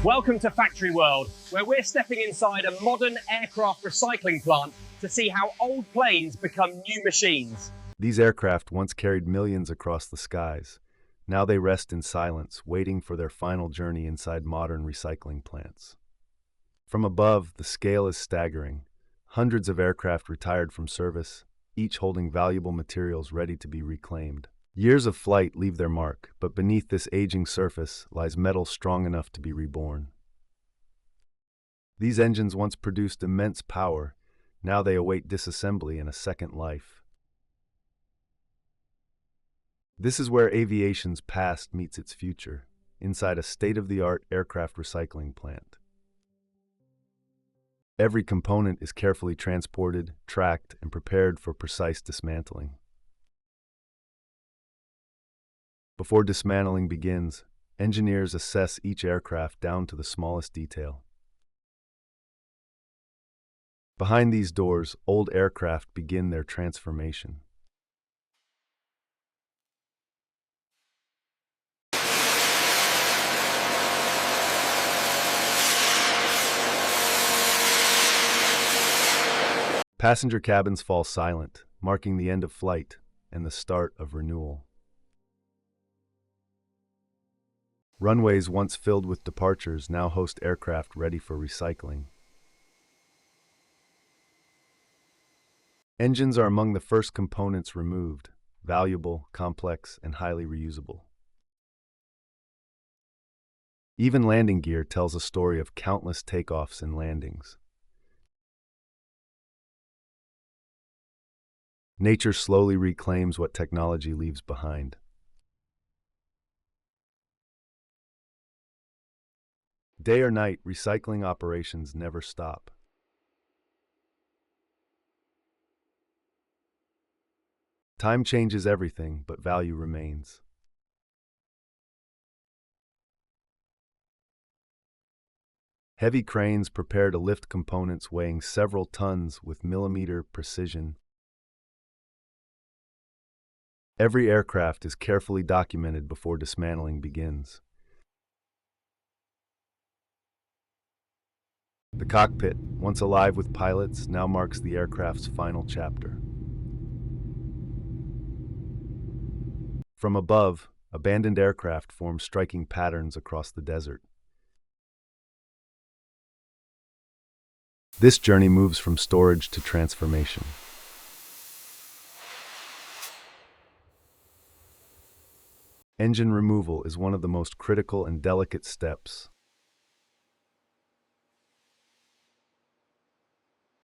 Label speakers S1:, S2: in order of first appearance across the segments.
S1: Welcome to Factory World, where we're stepping inside a modern aircraft recycling plant to see how old planes become new machines.
S2: These aircraft once carried millions across the skies. Now they rest in silence, waiting for their final journey inside modern recycling plants. From above, the scale is staggering. Hundreds of aircraft retired from service, each holding valuable materials ready to be reclaimed. Years of flight leave their mark, but beneath this aging surface lies metal strong enough to be reborn. These engines once produced immense power. Now they await disassembly and a second life. This is where aviation's past meets its future, inside a state-of-the-art aircraft recycling plant. Every component is carefully transported, tracked, and prepared for precise dismantling. Before dismantling begins, engineers assess each aircraft down to the smallest detail. Behind these doors, old aircraft begin their transformation. Passenger cabins fall silent, marking the end of flight and the start of renewal. Runways once filled with departures now host aircraft ready for recycling. Engines are among the first components removed, valuable, complex, and highly reusable. Even landing gear tells a story of countless takeoffs and landings. Nature slowly reclaims what technology leaves behind. Day or night, recycling operations never stop. Time changes everything, but value remains. Heavy cranes prepare to lift components weighing several tons with millimeter precision. Every aircraft is carefully documented before dismantling begins. The cockpit, once alive with pilots, now marks the aircraft's final chapter. From above, abandoned aircraft form striking patterns across the desert. This journey moves from storage to transformation. Engine removal is one of the most critical and delicate steps.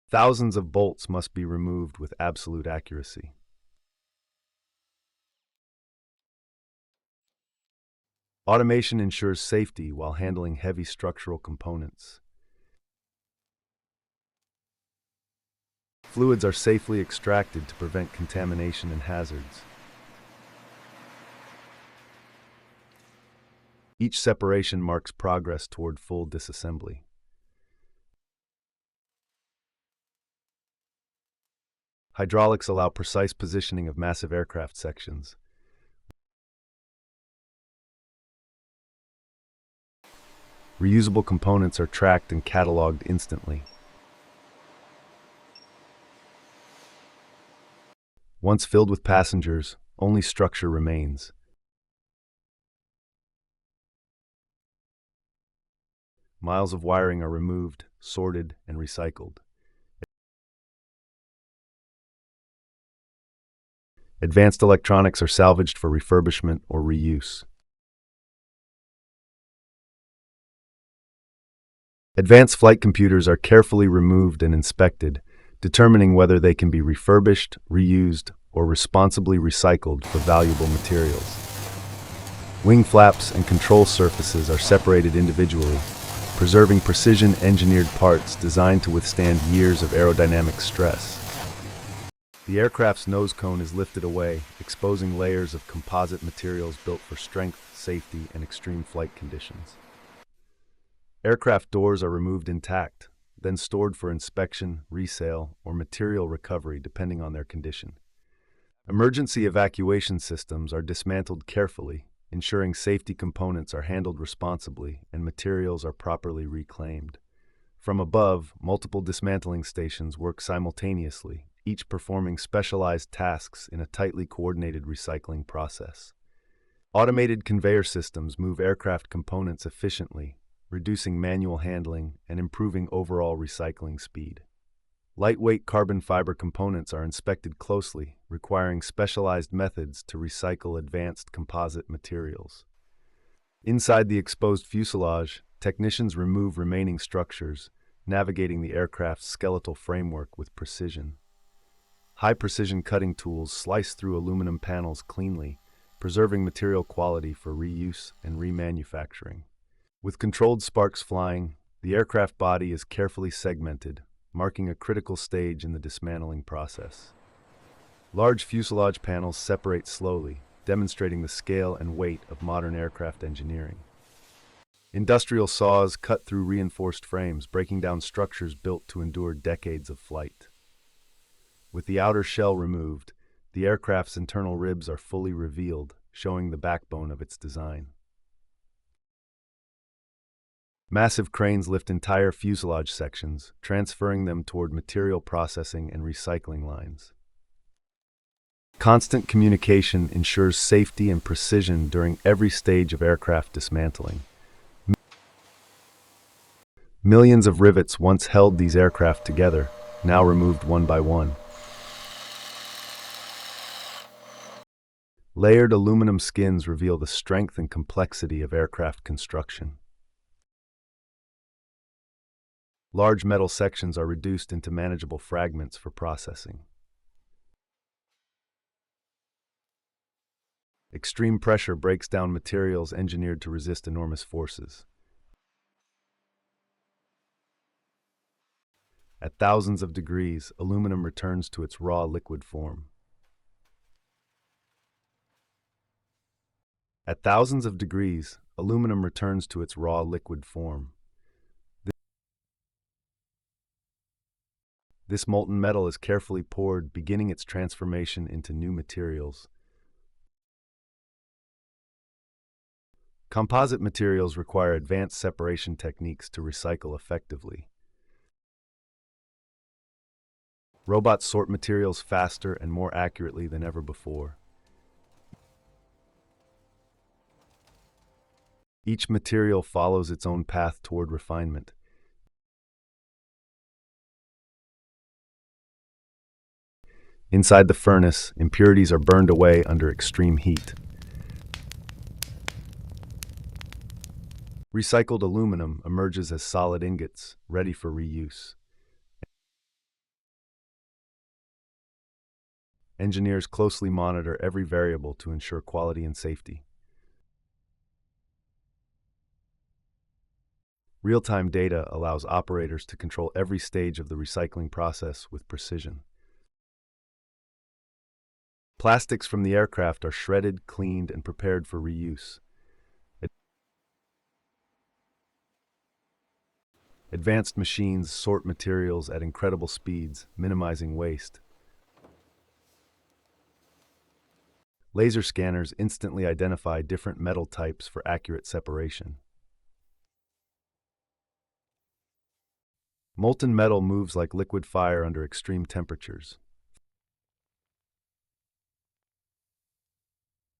S2: Thousands of bolts must be removed with absolute accuracy. Automation ensures safety while handling heavy structural components. Fluids are safely extracted to prevent contamination and hazards. Each separation marks progress toward full disassembly. Hydraulics allow precise positioning of massive aircraft sections. Reusable components are tracked and cataloged instantly. Once filled with passengers, only structure remains. Miles of wiring are removed, sorted, and recycled. Advanced electronics are salvaged for refurbishment or reuse. Advanced flight computers are carefully removed and inspected, determining whether they can be refurbished, reused, or responsibly recycled for valuable materials. Wing flaps and control surfaces are separated individually, preserving precision-engineered parts designed to withstand years of aerodynamic stress. The aircraft's nose cone is lifted away, exposing layers of composite materials built for strength, safety, and extreme flight conditions. Aircraft doors are removed intact, then stored for inspection, resale, or material recovery depending on their condition. Emergency evacuation systems are dismantled carefully, ensuring safety components are handled responsibly and materials are properly reclaimed. From above, multiple dismantling stations work simultaneously, each performing specialized tasks in a tightly coordinated recycling process. Automated conveyor systems move aircraft components efficiently, reducing manual handling and improving overall recycling speed. Lightweight carbon fiber components are inspected closely, requiring specialized methods to recycle advanced composite materials. Inside the exposed fuselage, technicians remove remaining structures, navigating the aircraft's skeletal framework with precision. High-precision cutting tools slice through aluminum panels cleanly, preserving material quality for reuse and remanufacturing. With controlled sparks flying, the aircraft body is carefully segmented, marking a critical stage in the dismantling process. Large fuselage panels separate slowly, demonstrating the scale and weight of modern aircraft engineering. Industrial saws cut through reinforced frames, breaking down structures built to endure decades of flight. With the outer shell removed, the aircraft's internal ribs are fully revealed, showing the backbone of its design. Massive cranes lift entire fuselage sections, transferring them toward material processing and recycling lines. Constant communication ensures safety and precision during every stage of aircraft dismantling. Millions of rivets once held these aircraft together, now removed one by one. Layered aluminum skins reveal the strength and complexity of aircraft construction. Large metal sections are reduced into manageable fragments for processing. Extreme pressure breaks down materials engineered to resist enormous forces. At thousands of degrees, aluminum returns to its raw liquid form. At thousands of degrees, aluminum returns to its raw liquid form. This molten metal is carefully poured, beginning its transformation into new materials. Composite materials require advanced separation techniques to recycle effectively. Robots sort materials faster and more accurately than ever before. Each material follows its own path toward refinement. Inside the furnace, impurities are burned away under extreme heat. Recycled aluminum emerges as solid ingots, ready for reuse. Engineers closely monitor every variable to ensure quality and safety. Real-time data allows operators to control every stage of the recycling process with precision. Plastics from the aircraft are shredded, cleaned, and prepared for reuse. Advanced machines sort materials at incredible speeds, minimizing waste. Laser scanners instantly identify different metal types for accurate separation. Molten metal moves like liquid fire under extreme temperatures.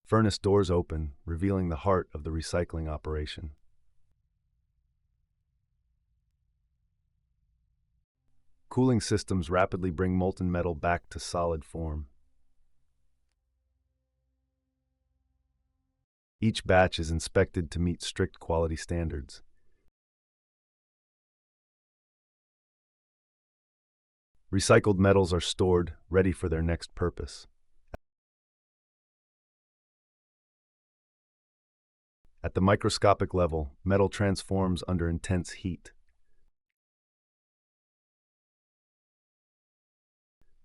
S2: Furnace doors open, revealing the heart of the recycling operation. Cooling systems rapidly bring molten metal back to solid form. Each batch is inspected to meet strict quality standards. Recycled metals are stored, ready for their next purpose. At the microscopic level, metal transforms under intense heat.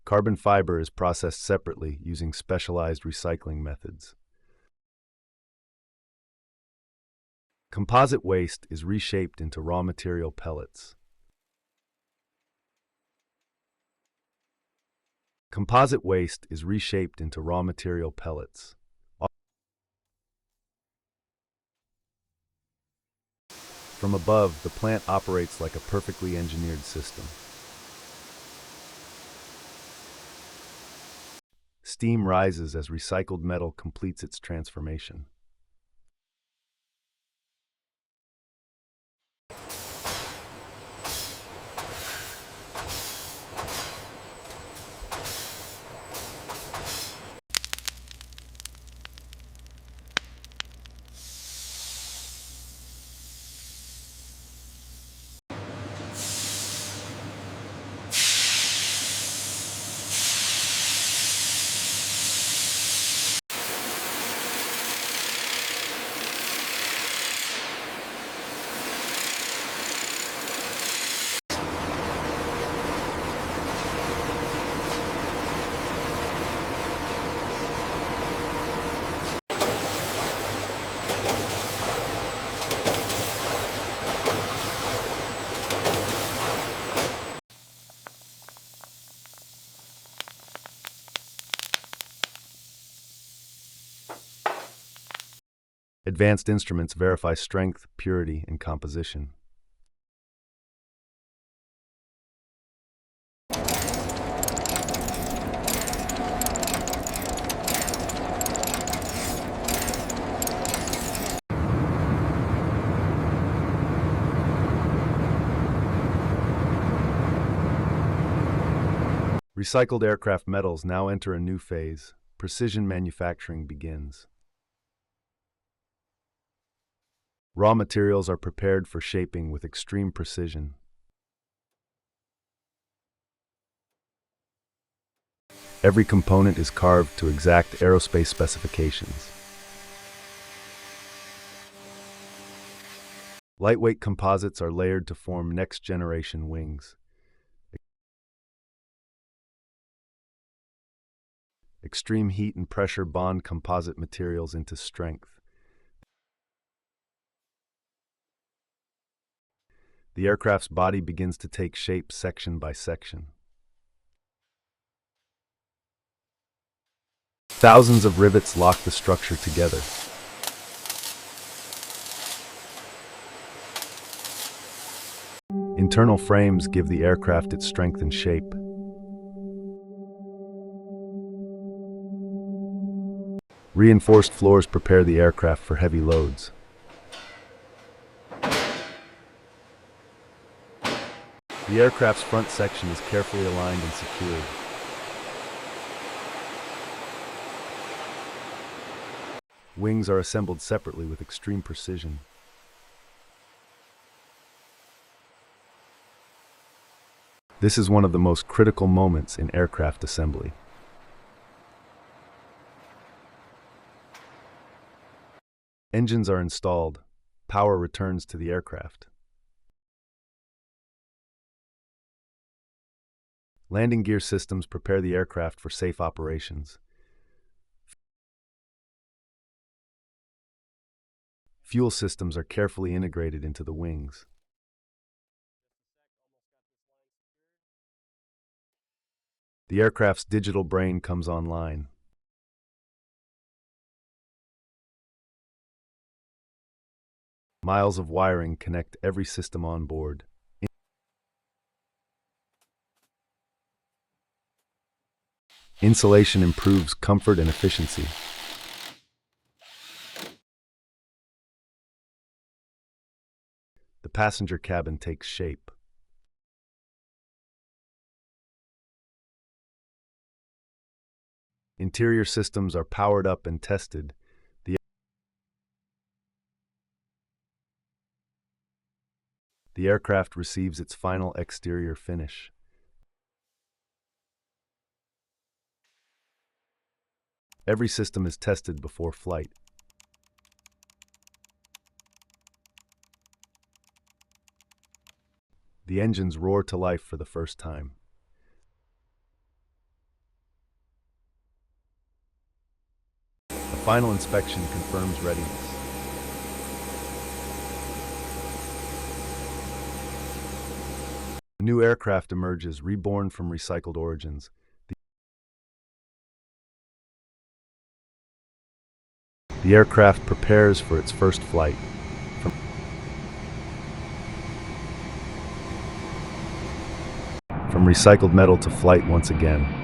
S2: Carbon fiber is processed separately using specialized recycling methods. Composite waste is reshaped into raw material pellets. Composite waste is reshaped into raw material pellets. From above, the plant operates like a perfectly engineered system. Steam rises as recycled metal completes its transformation. Advanced instruments verify strength, purity, and composition. Recycled aircraft metals now enter a new phase. Precision manufacturing begins. Raw materials are prepared for shaping with extreme precision. Every component is carved to exact aerospace specifications. Lightweight composites are layered to form next-generation wings. Extreme heat and pressure bond composite materials into strength. The aircraft's body begins to take shape section by section. Thousands of rivets lock the structure together. Internal frames give the aircraft its strength and shape. Reinforced floors prepare the aircraft for heavy loads. The aircraft's front section is carefully aligned and secured. Wings are assembled separately with extreme precision. This is one of the most critical moments in aircraft assembly. Engines are installed. Power returns to the aircraft. Landing gear systems prepare the aircraft for safe operations. Fuel systems are carefully integrated into the wings. The aircraft's digital brain comes online. Miles of wiring connect every system on board. Insulation improves comfort and efficiency. The passenger cabin takes shape. Interior systems are powered up and tested. The aircraft receives its final exterior finish. Every system is tested before flight. The engines roar to life for the first time. A final inspection confirms readiness. A new aircraft emerges, reborn from recycled origins. The aircraft prepares for its first flight. from recycled metal to flight once again.